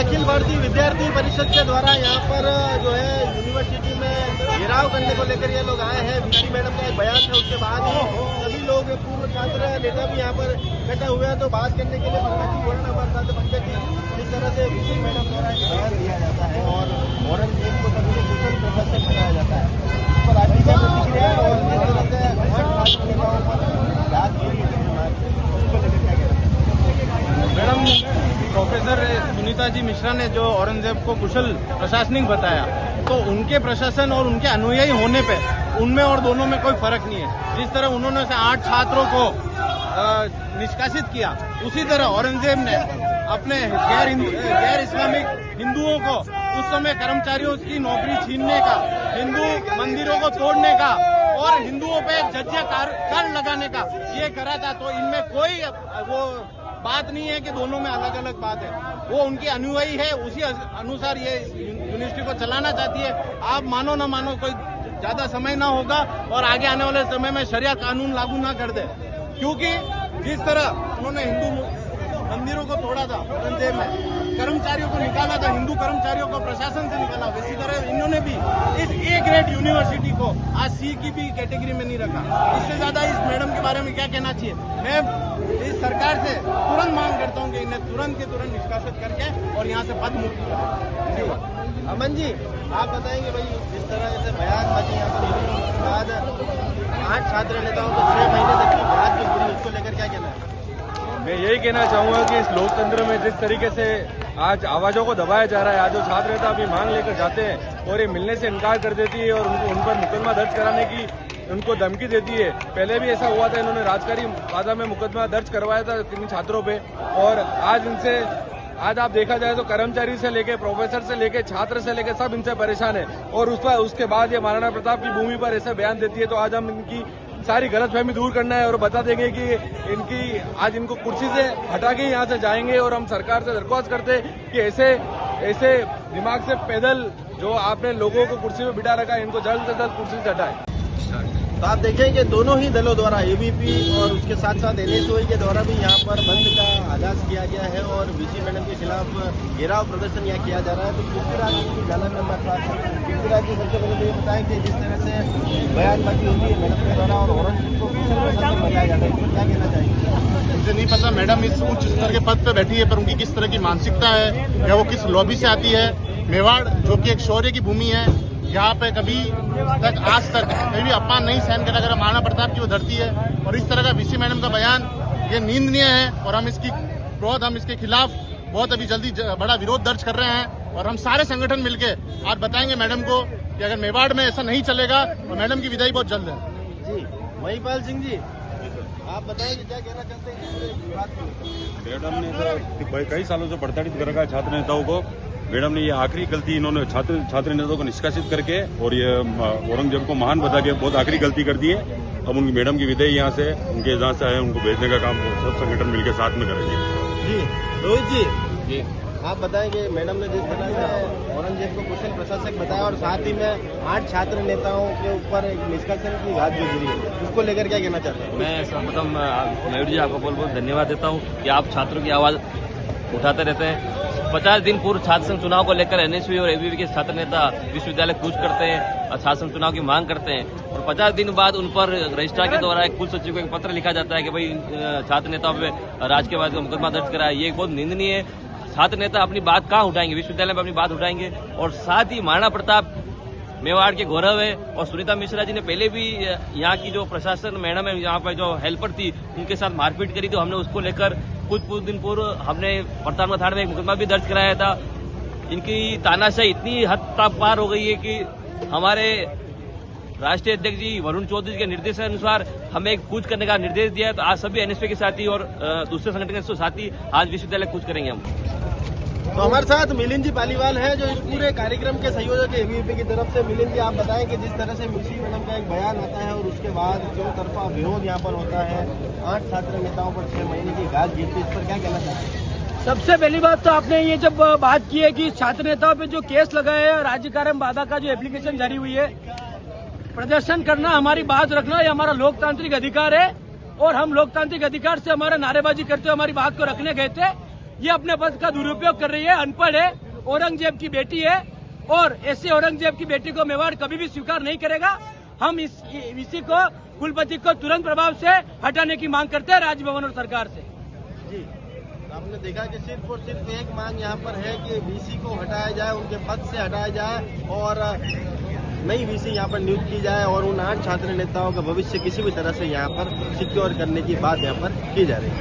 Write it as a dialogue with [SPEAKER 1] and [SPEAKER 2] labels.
[SPEAKER 1] अखिल भारतीय विद्यार्थी परिषद के द्वारा यहाँ पर जो है यूनिवर्सिटी में घेराव करने को लेकर ये लोग आए हैं। वीसी मैडम का एक बयान था, उसके बाद ही सभी लोग पूर्व छात्र नेता भी यहाँ पर इकट्ठा हुए हैं। तो बात करने के लिए पंकज जी बोलना हमारे साथ। पंकज जी, जिस तरह से वीसी मैडम द्वारा एक बयान दिया जाता है और औरंगजेब को सभी को कुशल प्रशासक बताया जाता है, इस पर आपकी क्या प्रतिक्रिया है? और जिस तरह से
[SPEAKER 2] मैडम, प्रोफेसर सुनीता जी मिश्रा ने जो औरंगजेब को कुशल प्रशासनिक बताया, तो उनके प्रशासन और उनके अनुयायी होने पे उनमें और दोनों में कोई फर्क नहीं है। जिस तरह उन्होंने से 8 छात्रों को निष्कासित किया, उसी तरह औरंगजेब ने अपने गैर इस्लामिक हिंदुओं को उस समय कर्मचारियों की नौकरी छीनने का, हिंदू मंदिरों को तोड़ने का और हिंदुओं पे जजिया कर लगाने का ये करा था। तो इनमें कोई वो बात नहीं है कि दोनों में अलग अलग बात है। वो उनकी अनुयायी है, उसी अनुसार ये यूनिवर्सिटी को चलाना चाहती है। आप मानो ना मानो, कोई ज्यादा समय ना होगा और आगे आने वाले समय में शरिया कानून लागू ना कर दे, क्योंकि जिस तरह उन्होंने हिंदू मंदिरों को तोड़ा था औरंगजेब ने, कर्मचारियों को निकाला था, हिंदू कर्मचारियों को प्रशासन से निकाला, इसी तरह इन्होंने भी इस ए ग्रेड यूनिवर्सिटी को आज सी की भी कैटेगरी में नहीं रखा। इससे ज्यादा इस मैडम के बारे में क्या कहना चाहिए? मैं इस सरकार से तुरंत मांग करता हूँ कि इन्हें तुरंत के तुरंत निष्कासित करके और यहाँ से पद मुक्त करें।
[SPEAKER 1] अमन जी, आप बताएंगे भाई, जिस तरह से बयानबाजी यहाँ पर उसके बाद 8 छात्र नेताओं को 6 महीने तक की बात जो हुई, उसको लेकर क्या कहना है?
[SPEAKER 3] मैं यही कहना चाहूंगा कि इस लोकतंत्र में जिस तरीके से आज आवाजों को दबाया जा रहा है, आज जो छात्र नेता अभी मांग लेकर जाते हैं और ये मिलने से इनकार कर देती है और उन पर मुकदमा दर्ज कराने की उनको धमकी देती है। पहले भी ऐसा हुआ था, इन्होंने राजकारी बाधा में मुकदमा दर्ज करवाया था किन छात्रों पे, और आज आप देखा जाए तो कर्मचारी से लेके प्रोफेसर से लेके छात्र से लेके सब इनसे परेशान है। और उसके बाद ये महाराणा प्रताप की भूमि पर ऐसा बयान देती है। तो आज हम इनकी सारी गलतफहमी दूर करना है और बता देंगे कि इनको कुर्सी से हटा के यहाँ से जाएंगे। और हम सरकार से दरख्वास्त करते हैं कि ऐसे दिमाग से पैदल जो आपने लोगों को कुर्सी पे बिठा रखा है, इनको जल्द से जल्द कुर्सी से हटाए।
[SPEAKER 1] तो आप देखें कि दोनों ही दलों द्वारा, एबीपी और उसके साथ साथ एनएसयूआई के द्वारा भी यहाँ पर बंद का आगाज किया गया है और वीसी मैडम के खिलाफ घेराव प्रदर्शन यहाँ किया जा रहा है। तो पृथ्वीराज जी की जाना में हमारे साथ पृथ्वीराज जी, सबसे पहले तो ये बताएं कि जिस तरह से बयानबाजी होती है मैडम के द्वारा और औरंगजेब को कुशल प्रशासक बताया जाता है, इस पर क्या कहना चाहिए?
[SPEAKER 4] मुझे नहीं पता मैडम इस उच्च स्तर के पद पे बैठी है, पर उनकी किस तरह की मानसिकता है या वो किस लॉबी से आती है। मेवाड़ जो कि एक शौर्य की भूमि है, यहाँ पे कभी तक आज तक कभी भी अपमान नहीं सहन करा गया। महाराणा प्रताप की वो धरती है और इस तरह का वीसी मैडम का बयान ये निंदनीय है और हम इसके खिलाफ बहुत अभी जल्दी बड़ा विरोध दर्ज कर रहे हैं। और हम सारे संगठन मिलके आज बताएंगे मैडम को कि अगर मेवाड़ में ऐसा नहीं चलेगा तो मैडम की विदाई बहुत जल्द है।
[SPEAKER 1] जी, महिपाल सिंह जी, आप बताएंगे क्या कहना चाहते हैं?
[SPEAKER 5] मैडम ने तो कई सालों से प्रताड़ित कर रखा है छात्र नेताओं को। मैडम ने ये आखिरी गलती, इन्होंने छात्र नेताओं को निष्कासित करके और ये औरंगजेब को महान बता के बहुत आखिरी गलती कर दी है। अब उनकी मैडम की विदाई यहाँ से उनके जहाँ से आए उनको भेजने का काम सब संगठन मिलकर साथ में करेंगे।
[SPEAKER 1] जी, रोहित जी, आप बताएंगे मैडम ने जिस तरह से औरंगजेब को कुशल प्रशासक बताया और साथ ही में 8 छात्र नेताओं के ऊपर एक निष्कासन की घात जो गिरी है, उसको लेकर क्या कहना चाहते हैं?
[SPEAKER 6] मैं सर्वप्रथम मयूर जी आपको बहुत बहुत धन्यवाद देता हूँ कि आप छात्रों की आवाज उठाते रहते हैं। 50 दिन पूर्व छात्र संघ चुनाव को लेकर एनएसयूआई और एबीवीपी के छात्र नेता विश्वविद्यालय कूच करते हैं और छात्र संघ चुनाव की मांग करते हैं और 50 दिन बाद उन पर रजिस्ट्रार के द्वारा एक कुल सचिव को एक पत्र लिखा जाता है कि भाई छात्र नेताओं पे राजकीयवाद का मुकदमा दर्ज करा है। ये बहुत निंदनीय है। छात्र नेता अपनी बात कहाँ उठाएंगे? विश्वविद्यालय में अपनी बात उठाएंगे। और साथ ही महाराणा प्रताप मेवाड़ के गौरव है और सुनीता मिश्रा जी ने पहले भी यहाँ की जो प्रशासन मैडम है, यहाँ पर जो हेल्पर थी, उनके साथ मारपीट करी, तो हमने उसको लेकर कुछ दिन पूर्व हमने प्रतापगढ़ थाने में एक मुकदमा भी दर्ज कराया था। इनकी तानाशाही इतनी हद तक पार हो गई है कि हमारे राष्ट्रीय अध्यक्ष जी वरुण चौधरी के निर्देशानुसार हमें एक कूच करने का निर्देश दिया है। तो आज सभी एनएसपी के साथी और दूसरे संगठन के साथी आज विश्वविद्यालय कूच करेंगे हम।
[SPEAKER 1] तो हमारे साथ मिलिंद जी पालीवाल है जो इस पूरे कार्यक्रम के संयोजक है एबीवीपी की तरफ से। मिलिंद जी, आप बताएं कि जिस तरह से वीसी मैडम का एक बयान आता है और उसके बाद जो तरफा विरोध यहाँ पर होता है, 8 छात्र नेताओं पर 6 महीने की घात गिरती है, इस पर क्या कहना चाहते हैं?
[SPEAKER 7] सबसे पहली बात तो आपने ये जब बात की है कि छात्र नेताओं पे जो केस लगाए है, राज्य कार्य बाधा का जो एप्लीकेशन जारी हुई है, प्रदर्शन करना, हमारी बात रखना, ये हमारा लोकतांत्रिक अधिकार है और हम लोकतांत्रिक अधिकार से हमारा नारेबाजी करते हुए हमारी बात को रखने गए थे। ये अपने पद का दुरुपयोग कर रही है, अनपढ़ है, औरंगजेब की बेटी है और ऐसे औरंगजेब की बेटी को मेवाड़ कभी भी स्वीकार नहीं करेगा। हम इसी को कुलपति को तुरंत प्रभाव से हटाने की मांग करते हैं राजभवन और सरकार से।
[SPEAKER 1] जी, आपने देखा कि सिर्फ और सिर्फ एक मांग यहाँ पर है कि वीसी को हटाया जाए, उनके पद से हटाया जाए और नई वीसी यहाँ पर नियुक्त की जाए और उन 8 छात्र नेताओं का भविष्य किसी भी तरह से यहाँ पर सिक्योर करने की बात यहाँ पर की जा रही है।